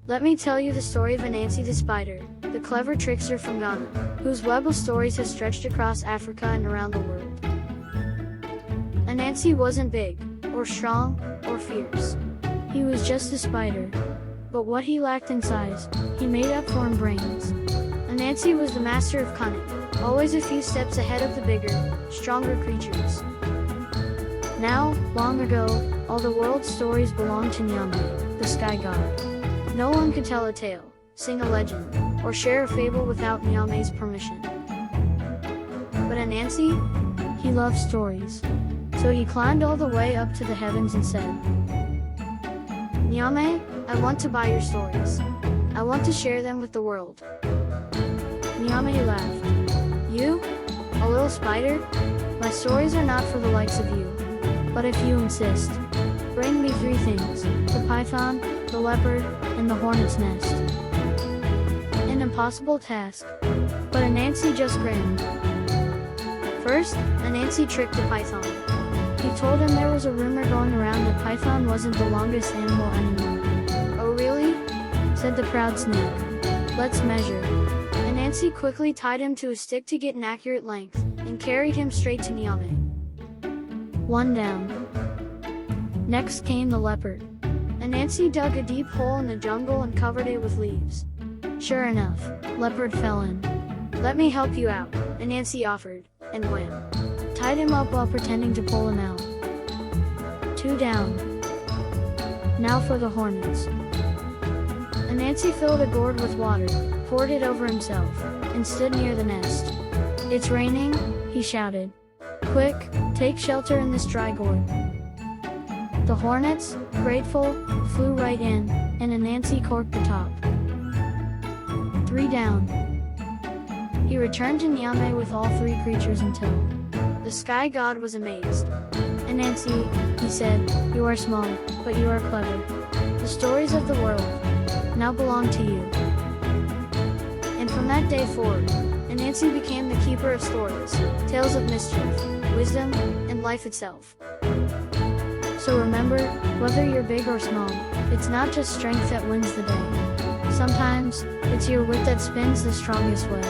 Let me tell you the story of Anansi the Spider, the clever trickster from Ghana, whose web of stories has stretched across Africa and around the world. Anansi wasn't big, or strong, or fierce. He was just a spider. But what he lacked in size, he made up for in brains. Anansi was the master of cunning, always a few steps ahead of the bigger, stronger creatures. Now, long ago, all the world's stories belonged to Nyame, the sky god. No one could tell a tale, sing a legend, or share a fable without Nyame's permission. But Anansi, he loved stories. So he climbed all the way up to the heavens and said, "Nyame, I want to buy your stories. I want to share them with the world." Nyame laughed. "You? A little spider? My stories are not for the likes of you. But if you insist, bring me 3 things, the python, the leopard, and the hornet's nest." An impossible task. But Anansi just grinned. First, Anansi tricked the python. He told him there was a rumor going around that python wasn't the longest animal anymore. "Oh really?" said the proud snake. "Let's measure." Anansi quickly tied him to a stick to get an accurate length, and carried him straight to Nyame. 1 down. Next came the leopard. Anansi dug a deep hole in the jungle and covered it with leaves. Sure enough, leopard fell in. "Let me help you out," Anansi offered, and wham! Tied him up while pretending to pull him out. 2 down. Now for the hornets. Anansi filled a gourd with water, poured it over himself, and stood near the nest. "It's raining," he shouted. "Quick, take shelter in this dry gourd." The hornets, grateful, flew right in, and Anansi corked the top. 3 down. He returned to Nyame with all 3 creatures in tow. The sky god was amazed. "Anansi," he said, "you are small, but you are clever. The stories of the world now belong to you." And from that day forward, Anansi became the keeper of stories, tales of mischief, wisdom, and life itself. So remember, whether you're big or small, it's not just strength that wins the day. Sometimes, it's your wit that spins the strongest web.